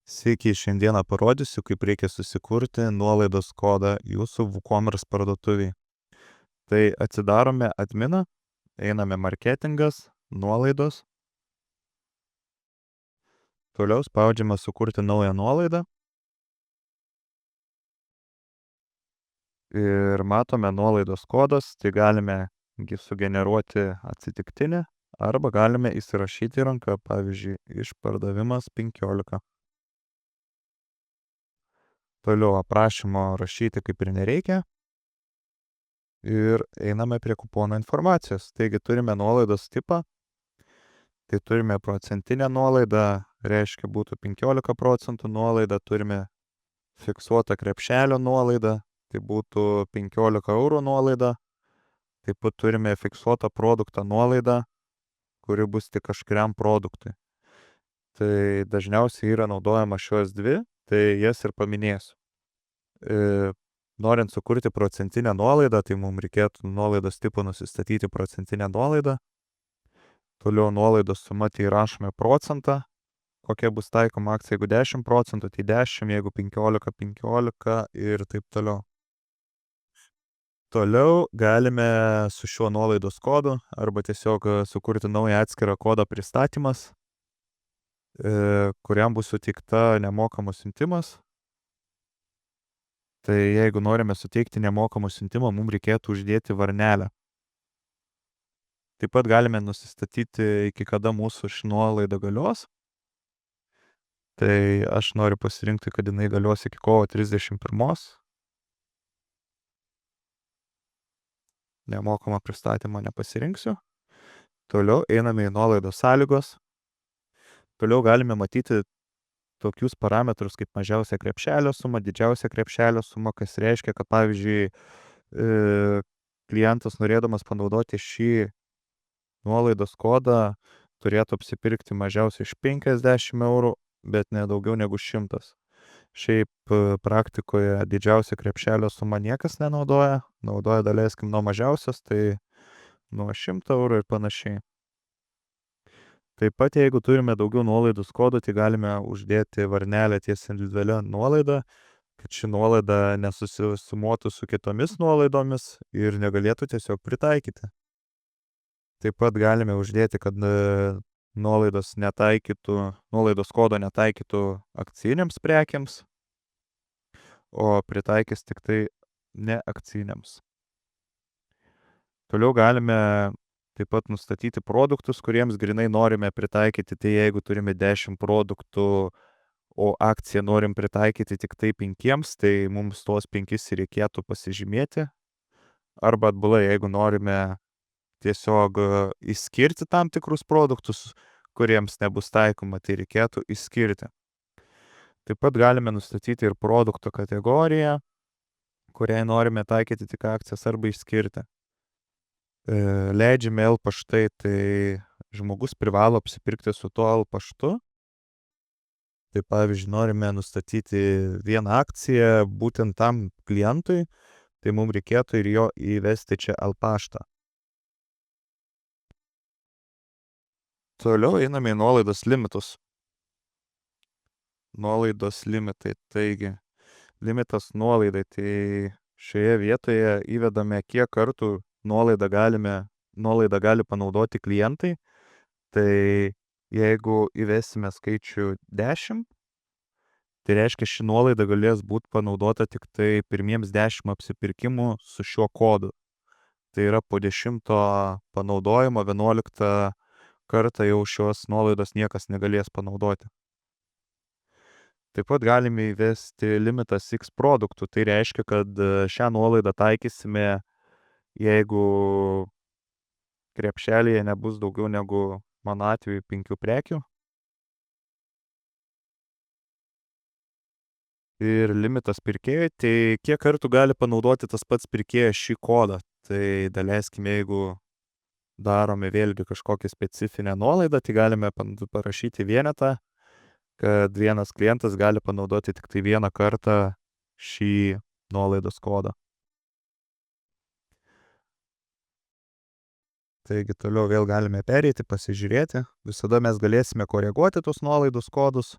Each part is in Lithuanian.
Sveiki, šiandieną parodysiu, kaip reikia susikurti nuolaidos kodą jūsų WooCommerce parduotuvei. Tai atsidarome adminą, einame marketingas, nuolaidos, toliau spaudžiame sukurti naują nuolaidą ir matome nuolaidos kodas, tai galime sugeneruoti atsitiktinį arba galime įsirašyti ranką, pavyzdžiui, išpardavimas 15. Toliau aprašymo rašyti kaip ir nereikia. Ir einame prie kupono informacijos. Taigi turime nuolaidos tipą. Tai turime procentinę nuolaidą, reiškia būtų 15 procentų nuolaida, turime fiksuotą krepšelio nuolaidą, tai būtų 15 eurų nuolaida, taip pat turime fiksuotą produktą nuolaidą, kuri bus tik kažkuriam produktui. Tai dažniausiai yra naudojama šios dvi, tai jas ir paminėsiu. Norint sukurti procentinę nuolaidą, tai mums reikėtų nuolaidos tipą nusistatyti procentinę nuolaidą. Toliau nuolaidos suma, tai įrašome procentą, kokia bus taikoma akcija, jeigu 10 procentų, tai 10, jeigu 15, 15 ir taip toliau. Toliau galime su šiuo nuolaidos kodu arba tiesiog sukurti naują atskirą kodą pristatymas, kuriam bus suteikta nemokamas siuntimas. Tai jeigu norime suteikti nemokamą siuntimą, mums reikėtų uždėti varnelę. Taip pat galime nusistatyti, iki kada mūsų ši nuolaida galios. Tai aš noriu pasirinkti, kad jinai galios iki kovo 31. Nemokamą pristatymą nepasirinksiu. Toliau einame į nuolaidos sąlygos. Toliau galime matyti tokius parametrus kaip mažiausia krepšelio suma, didžiausia krepšelio suma, kas reiškia, kad pavyzdžiui klientas norėdamas panaudoti šį nuolaidos kodą turėtų apsipirkti mažiausiai iš 50 eurų, bet ne daugiau negu 100. Šiaip praktikoje didžiausia krepšelio suma niekas nenaudoja, naudoja daleiskim nuo mažiausios, tai nuo 100 eurų ir panašiai. Taip pat jeigu turime daugiau nuolaidos kodų, tai galime uždėti varnelę ties individualią nuolaidą, kad ši nuolaida nesusisumuotų su kitomis nuolaidomis ir negalėtų tiesiog pritaikyti. Taip pat galime uždėti, kad nuolaidos kodo netaikytų akcijiniams prekiams, o pritaikys tik tai neakcijiniams. Toliau galime taip pat nustatyti produktus, kuriems grinai norime pritaikyti, tai jeigu turime 10 produktų, o akciją norim pritaikyti tik tai 5, tai mums tuos 5 reikėtų pasižymėti. Arba atbulai, jeigu norime tiesiog išskirti tam tikrus produktus, kuriems nebus taikoma, tai reikėtų išskirti. Taip pat galime nustatyti ir produkto kategoriją, kuriai norime taikyti tik akcijas arba išskirti. Leidžiame L paštai, tai žmogus privalo apsipirkti su tuo L paštu. Tai pavyzdžiui, norime nustatyti vieną akciją būtent tam klientui, tai mums reikėtų ir jo įvesti čia L paštą. Toliau einame į nuolaidos limitus. Nuolaidos limitai, taigi limitas nuolaidai, tai šioje vietoje įvedame, kiek kartų nuolaidą gali panaudoti klientai. Tai jeigu įvesime skaičių 10, tai reiškia, ši nuolaida galės būti panaudota tik tai pirmiems 10 apsipirkimų su šiuo kodu. Tai yra po 10 panaudojimo 11 kartą jau šios nuolaidos niekas negalės panaudoti. Taip pat galime įvesti limitas X produktų, tai reiškia, kad šią nuolaidą taikysime, jeigu krepšelėje nebus daugiau negu, mano atveju, 5 prekių. Ir limitas pirkėjui, tai kiek kartų gali panaudoti tas pats pirkėjas šį kodą. Tai daleiskim, jeigu darome vėlgi kažkokią specifinę nuolaidą, tai galime parašyti vienetą, kad vienas klientas gali panaudoti tik tai vieną kartą šį nuolaidos kodą. Taigi toliau vėl galime pereiti, pasižiūrėti. Visada mes galėsime koreguoti tos nuolaidos kodus.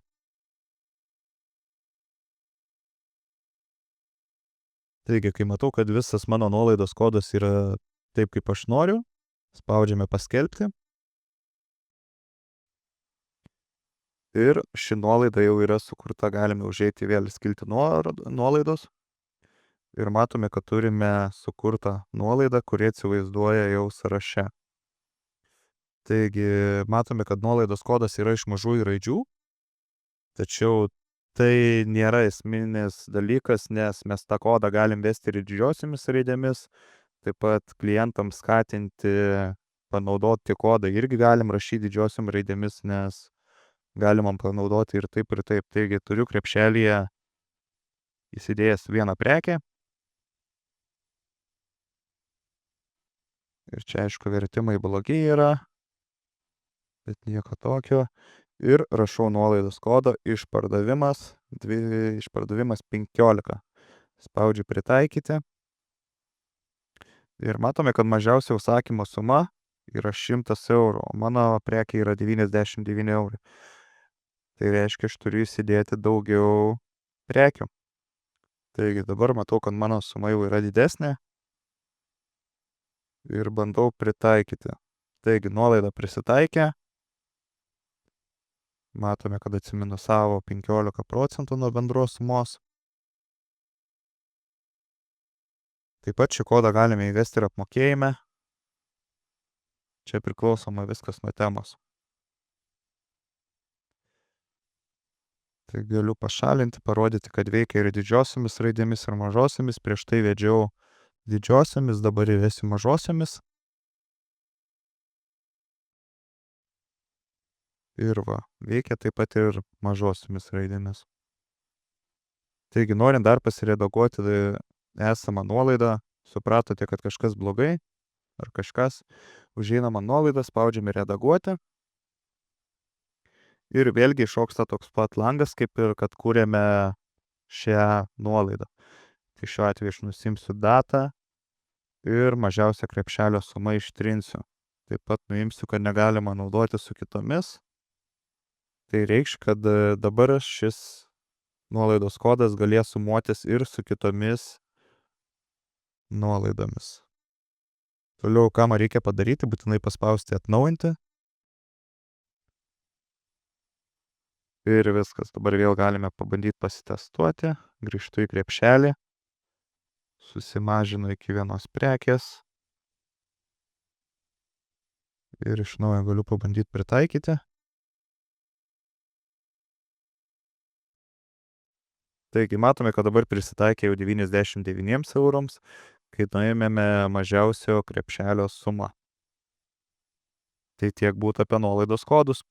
Taigi, kai matau, kad visas mano nuolaidos kodas yra taip, kaip aš noriu, spaudžiame paskelbti. Ir ši nuolaida jau yra sukurta, galime užeiti vėl į skiltį nuolaidos. Ir matome, kad turime sukurtą nuolaidą, kuri atsivaizduoja jau sąraše. Taigi, matome, kad nuolaidos kodas yra iš mažųjų raidžių, tačiau tai nėra esminis dalykas, nes mes tą kodą galim vesti ir didžiosiomis raidėmis, taip pat klientams skatinti panaudoti kodą irgi galim rašyti didžiosiom raidėmis, nes galima panaudoti ir taip, ir taip. Taigi, turiu krepšelyje įsidėjęs vieną prekę. Ir čia, aišku, vertimai blogi yra, bet nieko tokio. Ir rašau nuolaidos kodą išpardavimas 15. Spaudžiu pritaikyti. Ir matome, kad mažiausia užsakymo suma yra 100 eurų, o mano prekė yra 99 eurai. Tai reiškia, aš turiu įsidėti daugiau prekių. Taigi dabar matau, kad mano suma jau yra didesnė. Ir bandau pritaikyti. Taigi nuolaida prisitaikė. Matome, kad atsiminusavo 15% nuo bendros sumos. Taip pat šį kodą galime įvesti ir apmokėjime. Čia priklausoma viskas nuo temos. Tai galiu pašalinti, parodyti, kad veikia ir didžiosiomis raidėmis, ir mažosiomis. Prieš tai vedžiau didžiosiomis, dabar įvesiu mažosiomis. Ir va, veikia taip pat ir mažosiomis raidėmis. Taigi, norint dar pasiredaguoti esamą nuolaidą, supratote, kad kažkas blogai, ar kažkas, užeinama nuolaidą, spaudžiame redaguoti. Ir vėlgi iššoksta toks pat langas, kaip ir kad kūrėme šią nuolaidą. Tai šiuo atveju aš nusimsiu datą ir mažiausią krepšelio sumą ištrinsiu. Taip pat nuimsiu, kad negalima naudoti su kitomis. Tai reikš, kad dabar šis nuolaidos kodas galės sumuotis ir su kitomis nuolaidomis. Toliau, ką man reikia padaryti, būtinai paspausti atnaujinti. Ir viskas. Dabar vėl galime pabandyti pasitestuoti. Grįžtu į krepšelį. Susimažinu iki vienos prekės. Ir iš naujo galiu pabandyti pritaikyti. Taigi, matome, kad dabar prisitaikė jau 99 eurams, kai nuėmėme mažiausio krepšelio sumą. Tai tiek būtų apie nuolaidos kodus.